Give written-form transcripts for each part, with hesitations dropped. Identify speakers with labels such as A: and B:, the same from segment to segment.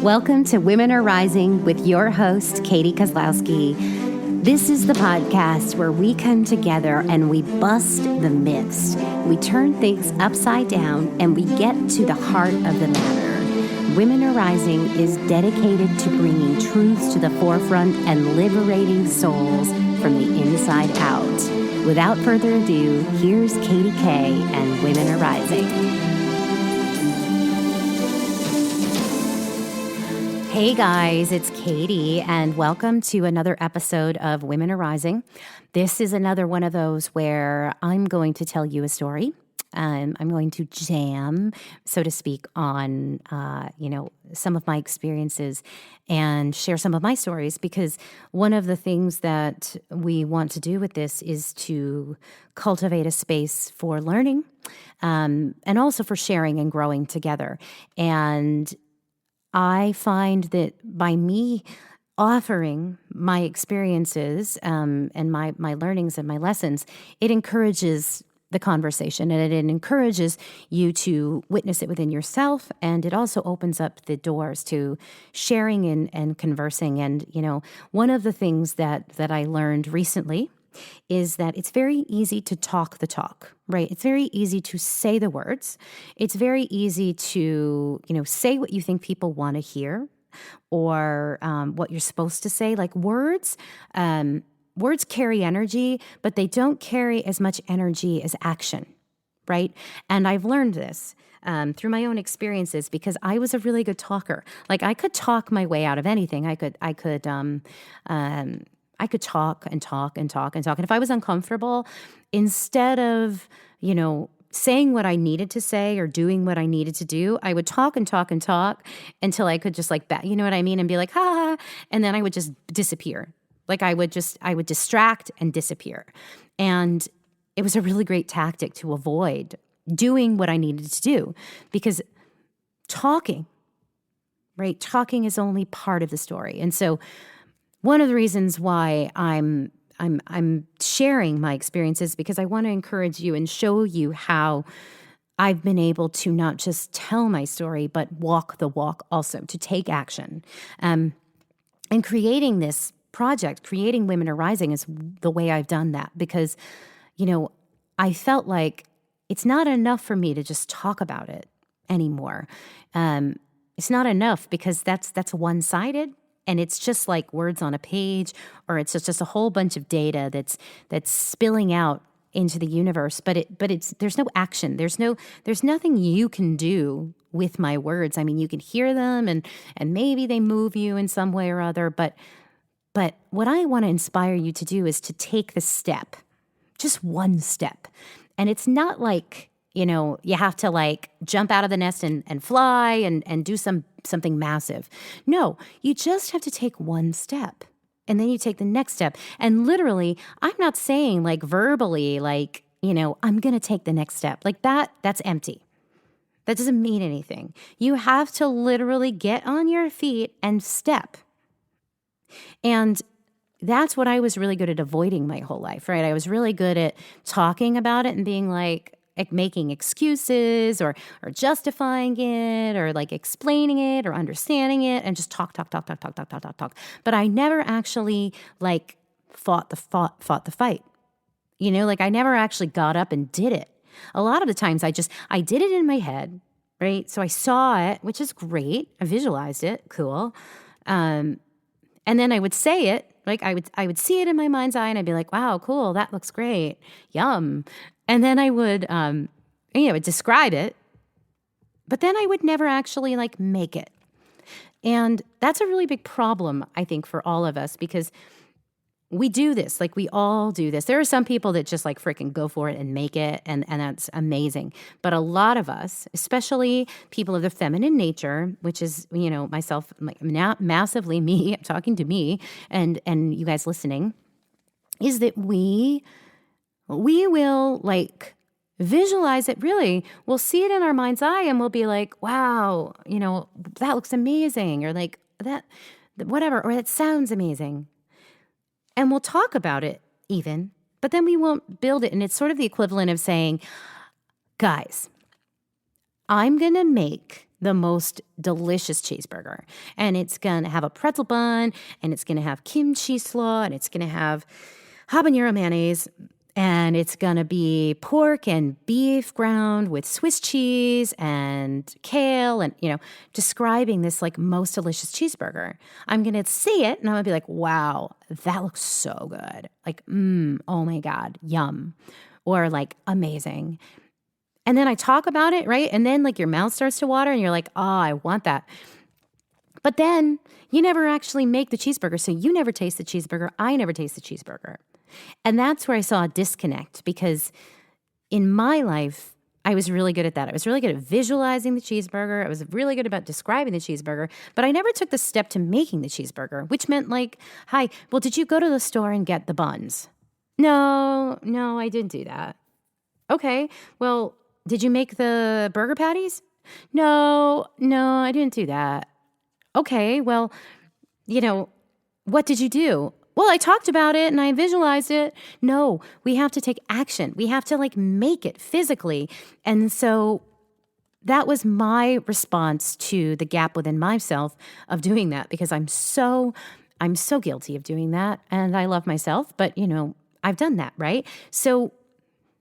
A: Welcome to Women Are Rising with your host, Katie Kozlowski. This is the podcast where we come together and we bust the myths. We turn things upside down and we get to the heart of the matter. Women Are Rising is dedicated to bringing truths to the forefront and liberating souls from the inside out. Without further ado, here's Katie K and Women Are Rising. Hey guys, it's Katie, and welcome to another episode of Women Are Rising. This is another one of those where I'm going to tell you a story. I'm going to jam, so to speak, on some of my experiences and share some of my stories, because one of the things that we want to do with this is to cultivate a space for learning and also for sharing and growing together. And I find that by me offering my experiences and my learnings and my lessons, it encourages the conversation, and it encourages you to witness it within yourself, and it also opens up the doors to sharing and conversing. And, one of the things that I learned recently is that it's very easy to talk the talk, right? It's very easy to say the words. It's very easy to, say what you think people want to hear, or what you're supposed to say. Like words carry energy, but they don't carry as much energy as action, right? And I've learned this through my own experiences, because I was a really good talker. Like I could talk my way out of anything. I could talk and talk and talk and talk. And if I was uncomfortable, instead of, saying what I needed to say or doing what I needed to do, I would talk and talk and talk until I could just you know what I mean? And be like, ha, and then I would just disappear. Like I would distract and disappear. And it was a really great tactic to avoid doing what I needed to do, because talking is only part of the story. And so one of the reasons why I'm sharing my experiences, because I want to encourage you and show you how I've been able to not just tell my story, but walk the walk also, to take action. And creating this project, creating Women Are Rising, is the way I've done that, because, I felt like it's not enough for me to just talk about it anymore. It's not enough, because that's one-sided. And it's just like words on a page, or it's just a whole bunch of data that's spilling out into the universe. But there's no action. There's nothing you can do with my words. I mean, you can hear them and maybe they move you in some way or other. But what I want to inspire you to do is to take the step, just one step. And it's not like, you have to jump out of the nest and fly and do something massive. No, you just have to take one step, and then you take the next step. And literally, I'm not saying verbally, I'm going to take the next step. That's empty. That doesn't mean anything. You have to literally get on your feet and step. And that's what I was really good at avoiding my whole life, right? I was really good at talking about it and being making excuses or justifying it, or explaining it or understanding it, and just talk. But I never actually fought the fight. I never actually got up and did it. A lot of the times I did it in my head, right? So I saw it, which is great. I visualized it, cool. And then I would say it. I would see it in my mind's eye, and I'd be like, wow, cool, that looks great, yum. And then I would, describe it, but then I would never actually make it. And that's a really big problem, I think, for all of us, because we do this, we all do this. There are some people that just freaking go for it and make it, and that's amazing. But a lot of us, especially people of the feminine nature, which is, myself, now massively me, I'm talking to me, and you guys listening, is that we will visualize it. Really, we'll see it in our mind's eye, and we'll be like, wow, that looks amazing, or that, whatever, or that sounds amazing. And we'll talk about it even, but then we won't build it. And it's sort of the equivalent of saying, guys, I'm going to make the most delicious cheeseburger. And it's going to have a pretzel bun, and it's going to have kimchi slaw, and it's going to have habanero mayonnaise, and it's going to be pork and beef ground with Swiss cheese and kale and, describing this like most delicious cheeseburger. I'm going to see it and I'm going to be like, wow, that looks so good. Like, oh my God, yum. Or like amazing. And then I talk about it, right? And then like your mouth starts to water and you're like, oh, I want that. But then you never actually make the cheeseburger. So you never taste the cheeseburger. I never taste the cheeseburger. And that's where I saw a disconnect, because in my life, I was really good at that. I was really good at visualizing the cheeseburger. I was really good about describing the cheeseburger, but I never took the step to making the cheeseburger, which meant like, hi, well, did you go to the store and get the buns? No, I didn't do that. Okay, well, did you make the burger patties? No, I didn't do that. Okay, well, what did you do? Well, I talked about it and I visualized it. No, we have to take action. We have to like make it physically. And so that was my response to the gap within myself of doing that, because I'm so guilty of doing that. And I love myself, but I've done that, right? So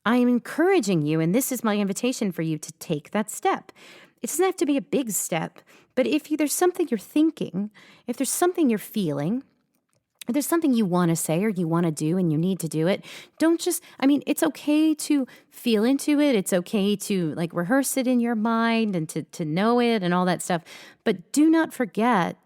A: I'm encouraging you, and this is my invitation for you to take that step. It doesn't have to be a big step, but if there's something you're thinking, if there's something you're feeling, if there's something you want to say or you want to do and you need to do it, it's okay to feel into it. It's okay to like rehearse it in your mind and to know it and all that stuff. But do not forget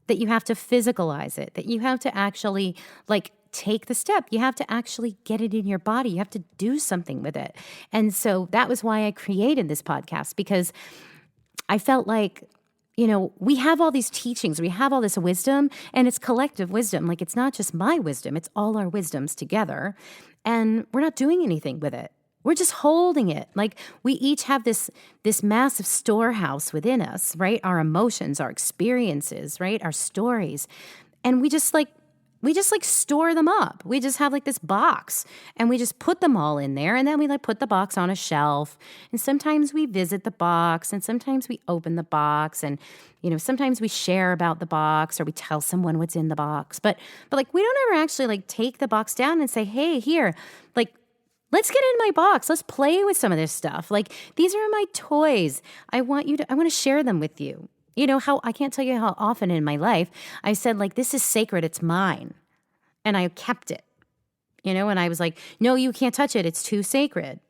A: that you have to physicalize it, that you have to actually like take the step. You have to actually get it in your body. You have to do something with it. And so that was why I created this podcast, because I felt like, we have all these teachings, we have all this wisdom, and it's collective wisdom. Like, it's not just my wisdom, it's all our wisdoms together. And we're not doing anything with it. We're just holding it. Like, we each have this massive storehouse within us, right? Our emotions, our experiences, right? Our stories. And we just store them up. We just have like this box and we just put them all in there, and then we like put the box on a shelf, and sometimes we visit the box, and sometimes we open the box, and sometimes we share about the box or we tell someone what's in the box. But like, we don't ever actually like take the box down and say, hey, here, like, let's get in my box. Let's play with some of this stuff. Like, these are my toys. I want to share them with you. How I can't tell you how often in my life I said, like, this is sacred, it's mine. And I kept it, and I was like, no, you can't touch it. It's too sacred.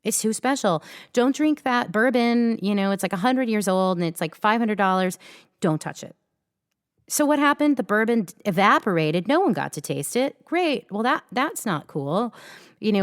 A: It's too special. Don't drink that bourbon. It's like 100 years old and it's like $500. Don't touch it. So what happened? The bourbon evaporated. No one got to taste it. Great. Well, that's not cool.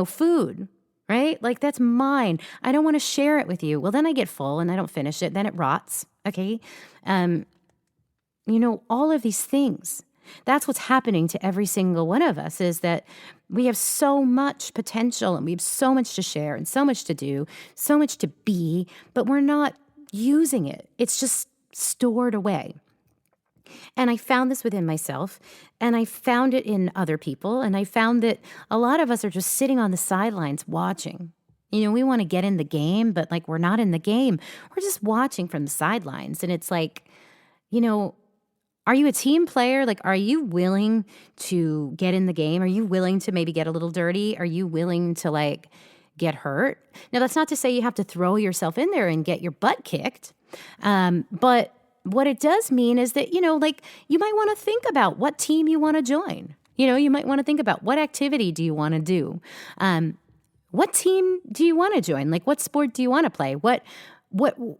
A: Food, right? Like, that's mine. I don't want to share it with you. Well, then I get full and I don't finish it. Then it rots. Okay. All of these things. That's what's happening to every single one of us, is that we have so much potential and we have so much to share and so much to do, so much to be, but we're not using it. It's just stored away. And I found this within myself, and I found it in other people, and I found that a lot of us are just sitting on the sidelines watching. We want to get in the game, but like, we're not in the game. We're just watching from the sidelines. And it's like, are you a team player? Like, are you willing to get in the game? Are you willing to maybe get a little dirty? Are you willing to like get hurt? Now, that's not to say you have to throw yourself in there and get your butt kicked. But what it does mean is that, like, you might want to think about what team you want to join. You might want to think about what activity do you want to do? What team do you want to join? Like, what sport do you want to play?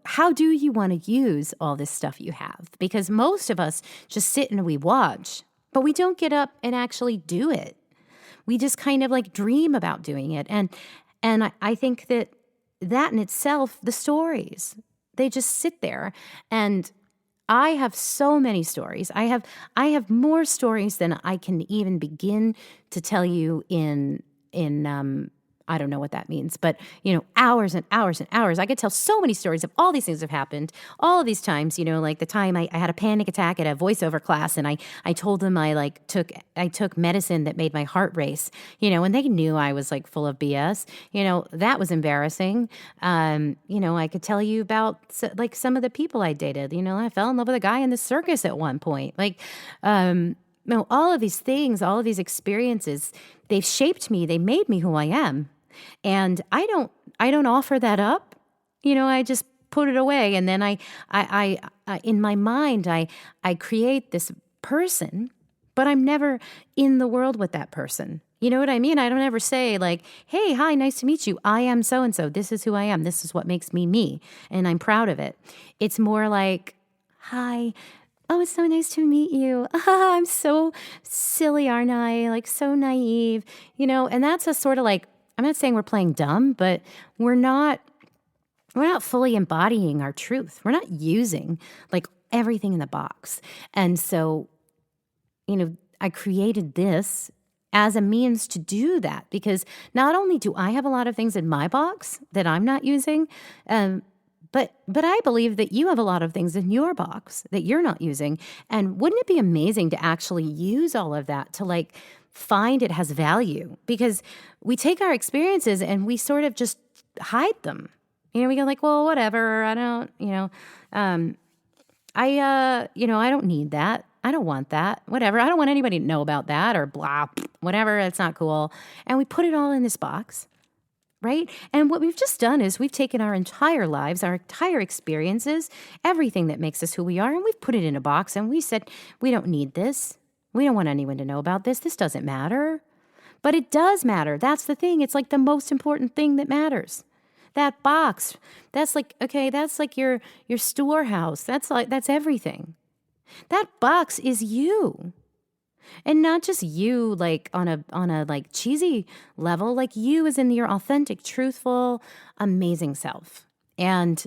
A: How do you want to use all this stuff you have? Because most of us just sit and we watch, but we don't get up and actually do it. We just kind of like dream about doing it. And I think that in itself, the stories, they just sit there. And I have so many stories. I have more stories than I can even begin to tell you in I don't know what that means, but, hours and hours and hours. I could tell so many stories of all these things have happened, all of these times, like the time I had a panic attack at a voiceover class, and I told them I took medicine that made my heart race, and they knew I was like full of BS. That was embarrassing. I could tell you about like some of the people I dated. I fell in love with a guy in the circus at one point. All of these things, all of these experiences, they've shaped me. They made me who I am. And I don't offer that up. I just put it away. And then I in my mind, I create this person, but I'm never in the world with that person. You know what I mean? I don't ever say like, hey, hi, nice to meet you. I am so-and-so. This is who I am. This is what makes me me. And I'm proud of it. It's more like, hi, oh, it's so nice to meet you. I'm so silly, aren't I? Like so naive, and that's a sort of like, I'm not saying we're playing dumb, but we're not fully embodying our truth. We're not using like everything in the box. And so, I created this as a means to do that, because not only do I have a lot of things in my box that I'm not using, but I believe that you have a lot of things in your box that you're not using. And wouldn't it be amazing to actually use all of that to like find it has value? Because we take our experiences and we sort of just hide them. We go like, well, whatever. I don't, I don't need that. I don't want that. Whatever. I don't want anybody to know about that or blah, whatever. It's not cool. And we put it all in this box, right? And what we've just done is we've taken our entire lives, our entire experiences, everything that makes us who we are, and we've put it in a box and we said, we don't need this. We don't want anyone to know about this. This doesn't matter. But it does matter. That's the thing. It's like the most important thing that matters. That box, that's like, okay, that's like your storehouse. That's everything. That box is you. And not just you like on a like cheesy level, like you as in your authentic, truthful, amazing self. And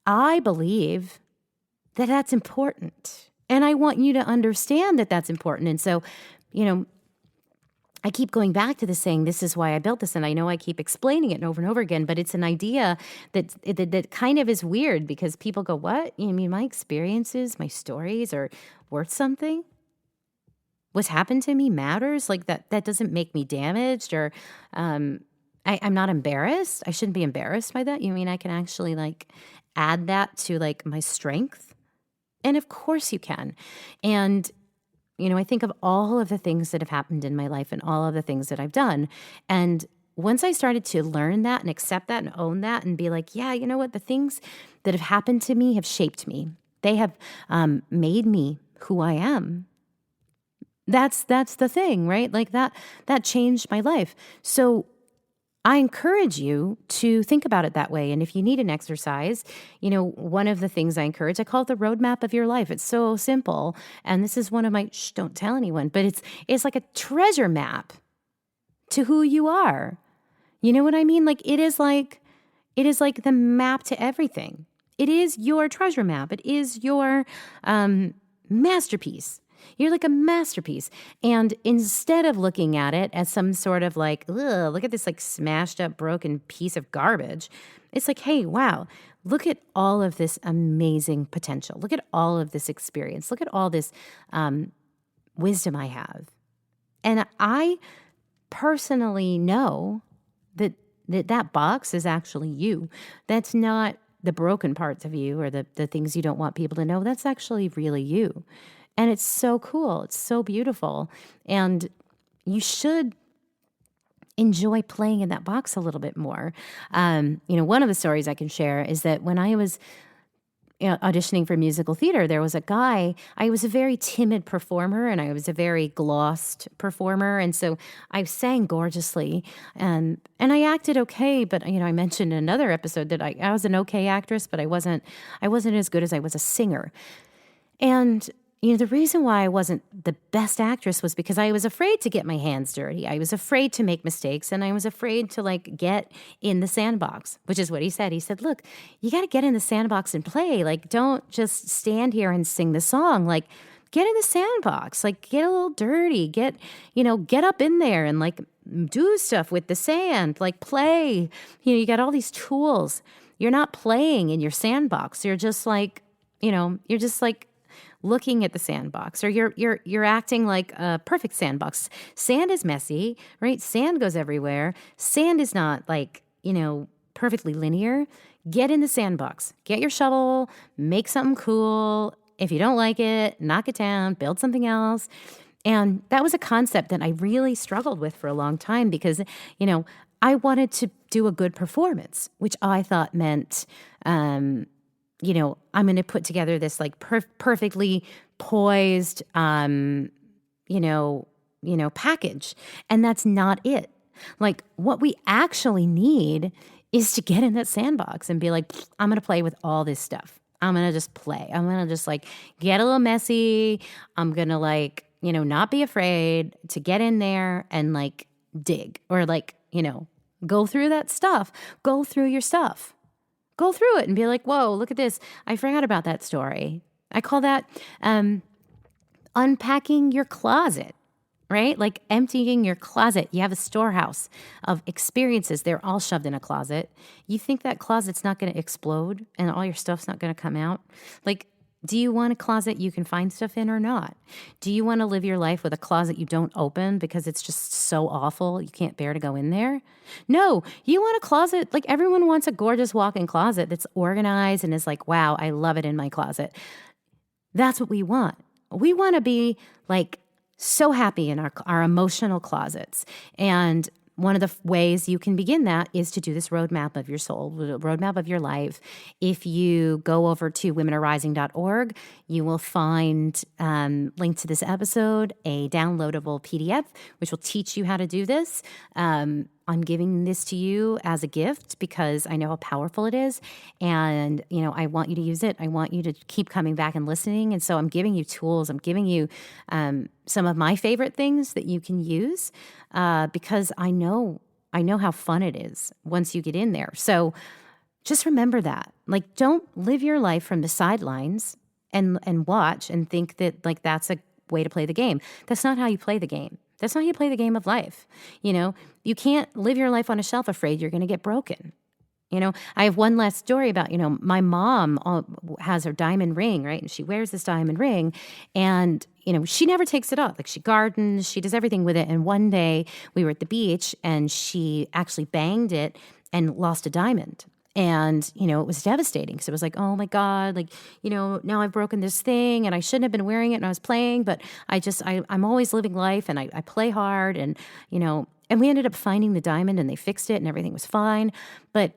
A: I believe that that's important. And I want you to understand that that's important. And so, I keep going back to this saying, this is why I built this. And I know I keep explaining it over and over again, but it's an idea that kind of is weird because people go, what? You mean my experiences, my stories are worth something? What's happened to me matters? Like that doesn't make me damaged or I'm not embarrassed. I shouldn't be embarrassed by that. You mean I can actually like add that to like my strength? And of course you can. And I think of all of the things that have happened in my life and all of the things that I've done. And once I started to learn that and accept that and own that and be like, yeah, you know what? The things that have happened to me have shaped me. They have made me who I am. That's the thing, right? Like that changed my life. So I encourage you to think about it that way. And if you need an exercise, one of the things I encourage, I call it the roadmap of your life. It's so simple. And this is one of my, don't tell anyone, but it's like a treasure map to who you are. You know what I mean? Like it is like the map to everything. It is your treasure map. It is your masterpiece. You're like a masterpiece. And instead of looking at it as some sort of like, ugh, look at this like smashed up, broken piece of garbage, it's like, hey, wow, look at all of this amazing potential. Look at all of this experience. Look at all this wisdom I have. And I personally know that box is actually you. That's not the broken parts of you or the things you don't want people to know. That's actually really you. And it's so cool. It's so beautiful. And you should enjoy playing in that box a little bit more. One of the stories I can share is that when I was auditioning for musical theater, there was a guy, I was a very timid performer and I was a very glossed performer. And so I sang gorgeously and I acted okay. But, I mentioned in another episode that I was an okay actress, but I wasn't as good as I was a singer. And the reason why I wasn't the best actress was because I was afraid to get my hands dirty. I was afraid to make mistakes, and I was afraid to like get in the sandbox, which is what he said. He said, look, you got to get in the sandbox and play. Like, don't just stand here and sing the song. Like, get in the sandbox, like get a little dirty, get up in there and like do stuff with the sand, like play. You got all these tools. You're not playing in your sandbox. You're just like, you're just like looking at the sandbox, or you're acting like a perfect sandbox. Sand is messy, right? Sand goes everywhere. Sand is not like, perfectly linear. Get in the sandbox. Get your shovel, make something cool. If you don't like it, knock it down, build something else. And that was a concept that I really struggled with for a long time because, I wanted to do a good performance, which I thought meant, I'm going to put together this like perfectly poised, package. And that's not it. Like what we actually need is to get in that sandbox and be like, I'm going to play with all this stuff. I'm going to just play. I'm going to just like get a little messy. I'm going to like, not be afraid to get in there and like dig or like, go through that stuff. Go through your stuff. Go through it and be like, whoa, look at this. I forgot about that story. I call that unpacking your closet, right? Like emptying your closet. You have a storehouse of experiences. They're all shoved in a closet. You think that closet's not going to explode and all your stuff's not going to come out? Like, do you want a closet you can find stuff in or not? Do you want to live your life with a closet you don't open because it's just so awful you can't bear to go in there? No, you want a closet, like everyone wants a gorgeous walk-in closet that's organized and is like, wow, I love it in my closet. That's what we want. We want to be like so happy in our emotional closets. And one of the ways you can begin that is to do this roadmap of your soul, roadmap of your life. If you go over to womenarising.org, you will find, linked to this episode, a downloadable PDF, which will teach you how to do this. I'm giving this to you as a gift because I know how powerful it is. And, I want you to use it. I want you to keep coming back and listening. And so I'm giving you tools. I'm giving you some of my favorite things that you can use because I know how fun it is once you get in there. So just remember that. Like, don't live your life from the sidelines and watch and think that like that's a way to play the game. That's not how you play the game. That's not how you play the game of life. You can't live your life on a shelf afraid you're going to get broken. I have one last story about, my mom has her diamond ring, right? And she wears this diamond ring and, she never takes it off. Like she gardens, she does everything with it. And one day we were at the beach and she actually banged it and lost a diamond. And, it was devastating. So it was like, oh my God, like, now I've broken this thing and I shouldn't have been wearing it and I was playing, but I'm always living life and I play hard and we ended up finding the diamond and they fixed it and everything was fine. But,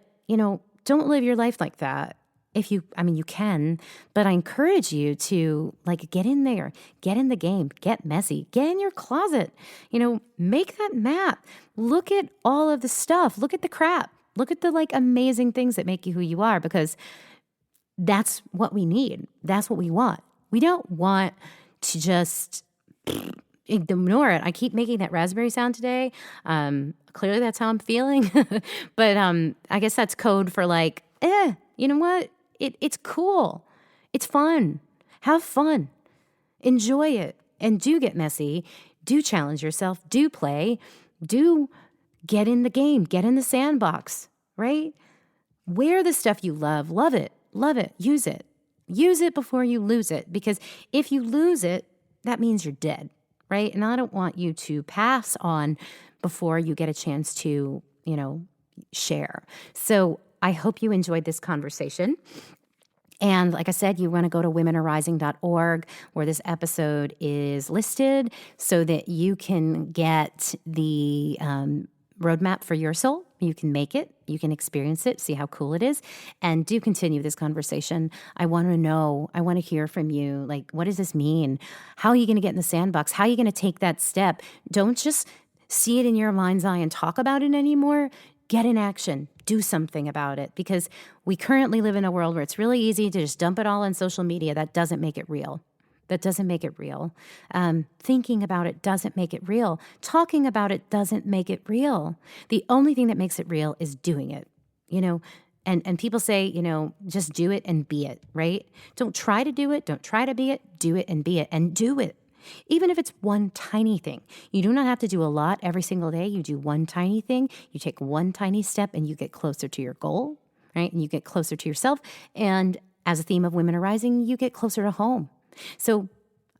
A: don't live your life like that. You can, but I encourage you to like get in there, get in the game, get messy, get in your closet, make that map, look at all of the stuff, look at the crap. Look at the like amazing things that make you who you are because that's what we need. That's what we want. We don't want to just ignore it. I keep making that raspberry sound today. Clearly that's how I'm feeling. But I guess that's code for like, you know what? It's cool. It's fun. Have fun. Enjoy it. And do get messy. Do challenge yourself. Do play. Do get in the game, get in the sandbox, right? Wear the stuff you love it, use it. Use it before you lose it, because if you lose it, that means you're dead, right? And I don't want you to pass on before you get a chance to, share. So I hope you enjoyed this conversation. And like I said, you want to go to womenarising.org where this episode is listed so that you can get the roadmap for your soul. You can make it, you can experience it, see how cool it is, and do continue this conversation. I want to know, I want to hear from you. Like, what does this mean? How are you going to get in the sandbox? How are you going to take that step? Don't just see it in your mind's eye and talk about it anymore. Get in action. Do something about it, because we currently live in a world where it's really easy to just dump it all on social media. That doesn't make it real. Thinking about it doesn't make it real. Talking about it doesn't make it real. The only thing that makes it real is doing it, and people say, just do it and be it, right? Don't try to do it. Don't try to be it. Do it and be it and do it. Even if it's one tiny thing. You do not have to do a lot every single day. You do one tiny thing. You take one tiny step and you get closer to your goal, right? And you get closer to yourself. And as a theme of Women Are Rising, you get closer to home. So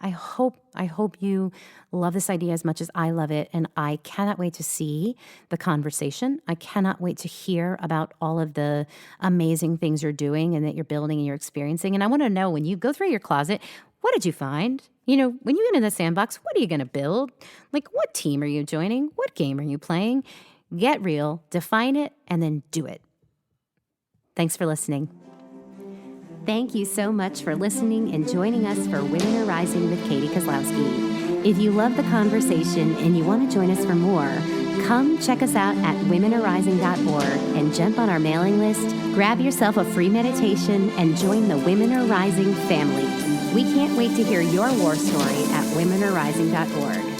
A: I hope you love this idea as much as I love it. And I cannot wait to see the conversation. I cannot wait to hear about all of the amazing things you're doing and that you're building and you're experiencing. And I want to know, when you go through your closet, what did you find? You know, when you get in the sandbox, what are you going to build? Like, what team are you joining? What game are you playing? Get real, define it, and then do it. Thanks for listening. Thank you so much for listening and joining us for Women Are Rising with Katie Kozlowski. If you love the conversation and you want to join us for more, come check us out at womenarerising.org and jump on our mailing list, grab yourself a free meditation, and join the Women Are Rising family. We can't wait to hear your war story at womenarerising.org.